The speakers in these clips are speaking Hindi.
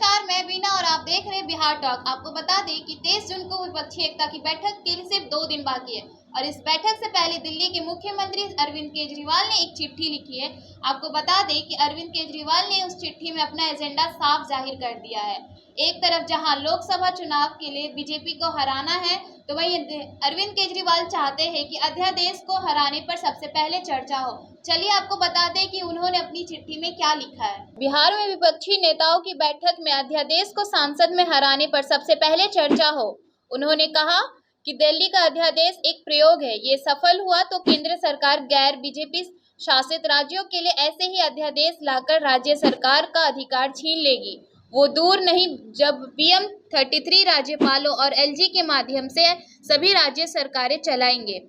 नमस्कार, मैं बीना और आप देख रहे हैं बिहार टॉक। आपको बता दें कि 23 जून को विपक्षी एकता की बैठक के लिए सिर्फ 2 दिन बाकी है और इस बैठक से पहले दिल्ली के मुख्यमंत्री अरविंद केजरीवाल ने एक चिट्ठी लिखी है। आपको बता दें कि अरविंद केजरीवाल ने उस चिट्ठी में अपना एजेंडा साफ जाहिर कर दिया है। एक तरफ जहां लोकसभा चुनाव के लिए बीजेपी को हराना है, तो वहीं अरविंद केजरीवाल चाहते हैं कि अध्यादेश को हराने पर सबसे पहले चर्चा हो। चलिए आपको बता दें कि उन्होंने अपनी चिट्ठी में क्या लिखा है। बिहार में विपक्षी नेताओं की बैठक में अध्यादेश को संसद में हराने पर सबसे पहले चर्चा हो। उन्होंने कहा कि दिल्ली का अध्यादेश एक प्रयोग है, ये सफल हुआ तो केंद्र सरकार गैर बीजेपी शासित राज्यों के लिए ऐसे ही अध्यादेश लाकर राज्य सरकार का अधिकार छीन लेगी। वो दूर नहीं जब पीएम 33 राज्यपालों और एलजी के माध्यम से सभी राज्य सरकारें चलाएंगे।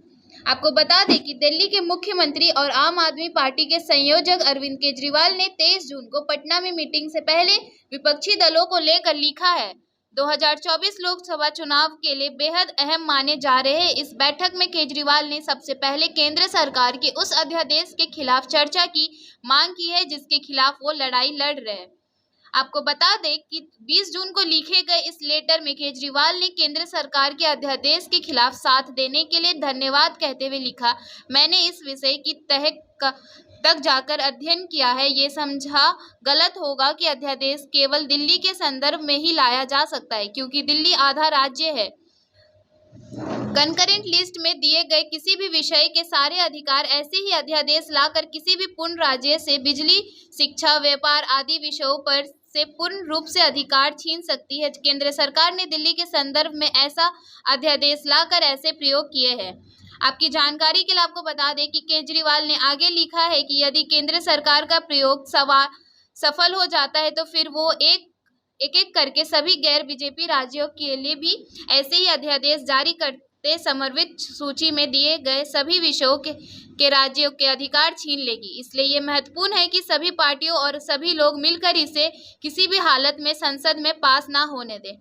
आपको बता दें कि दिल्ली के मुख्यमंत्री और आम आदमी पार्टी के संयोजक अरविंद केजरीवाल ने 23 जून को पटना में मीटिंग से पहले विपक्षी दलों को लेकर लिखा है। 2024 लोकसभा चुनाव के लिए बेहद अहम माने जा रहे इस बैठक में केजरीवाल ने सबसे पहले केंद्र सरकार के उस अध्यादेश के खिलाफ चर्चा की मांग की है जिसके खिलाफ वो लड़ाई लड़ रहे हैं। आपको बता दें कि 20 जून को लिखे गए इस लेटर में केजरीवाल ने केंद्र सरकार के अध्यादेश के खिलाफ साथ देने के लिए धन्यवाद कहते हुए लिखा, मैंने इस विषय की तह तक जाकर अध्ययन किया है। ये समझा गलत होगा कि अध्यादेश केवल दिल्ली के संदर्भ में ही लाया जा सकता है क्योंकि दिल्ली आधा राज्य है। कंकरेंट लिस्ट में दिए गए किसी भी विषय के सारे अधिकार ऐसे ही अध्यादेश लाकर किसी भी पूर्ण राज्य से बिजली, शिक्षा, व्यापार आदि विषयों पर से पूर्ण रूप से अधिकार छीन सकती है। केंद्र सरकार ने दिल्ली के संदर्भ में ऐसा अध्यादेश लाकर ऐसे प्रयोग किए हैं। आपकी जानकारी के लिए आपको बता दें कि केजरीवाल ने आगे लिखा है कि यदि केंद्र सरकार का प्रयोग सफल हो जाता है तो फिर वो एक करके सभी गैर बीजेपी राज्यों के लिए भी ऐसे ही अध्यादेश जारी करते समर्पित सूची में दिए गए सभी विषयों के राज्यों के अधिकार छीन लेगी। इसलिए ये महत्वपूर्ण है कि सभी पार्टियों और सभी लोग मिलकर इसे किसी भी हालत में संसद में पास ना होने दें।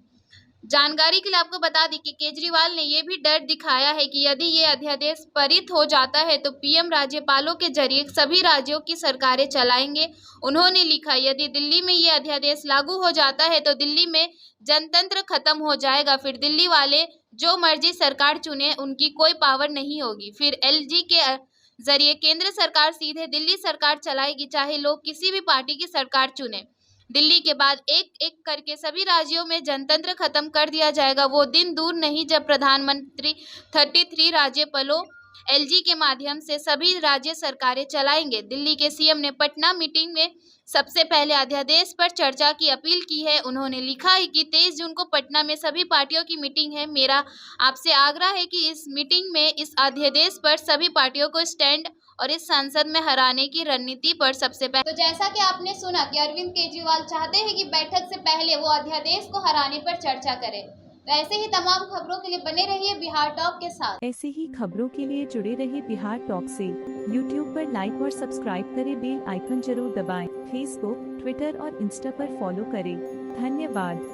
जानकारी के लिए आपको बता दें कि केजरीवाल ने यह भी डर दिखाया है कि यदि ये अध्यादेश पारित हो जाता है तो पीएम राज्यपालों के जरिए सभी राज्यों की सरकारें चलाएंगे। उन्होंने लिखा, यदि दिल्ली में ये अध्यादेश लागू हो जाता है तो दिल्ली में जनतंत्र खत्म हो जाएगा। फिर दिल्ली वाले जो मर्जी सरकार चुने उनकी कोई पावर नहीं होगी। फिर एलजी के जरिए केंद्र सरकार सीधे दिल्ली सरकार चलाएगी, चाहे लोग किसी भी पार्टी की सरकार चुने। दिल्ली के बाद एक एक करके सभी राज्यों में जनतंत्र खत्म कर दिया जाएगा। वो दिन दूर नहीं जब प्रधानमंत्री 33 राज्यपालों एलजी के माध्यम से सभी राज्य सरकारें चलाएंगे। दिल्ली के सीएम ने पटना मीटिंग में सबसे पहले अध्यादेश पर चर्चा की अपील की है। उन्होंने लिखा है कि 23 जून को पटना में सभी पार्टियों की मीटिंग है। मेरा आपसे आग्रह है कि इस मीटिंग में इस अध्यादेश पर सभी पार्टियों को स्टैंड और इस संसद में हराने की रणनीति पर सबसे पहले। तो जैसा कि आपने सुना कि अरविंद केजरीवाल चाहते हैं कि बैठक से पहले वो अध्यादेश को हराने पर चर्चा करें। तो ऐसे ही तमाम खबरों के लिए बने रहिए बिहार टॉक के साथ। ऐसे ही खबरों के लिए जुड़े रहिए बिहार टॉक से। यूट्यूब पर लाइक और सब्सक्राइब करें, बेल आइकन जरूर दबाएं। फेसबुक, ट्विटर और इंस्टा पर फॉलो करें। धन्यवाद।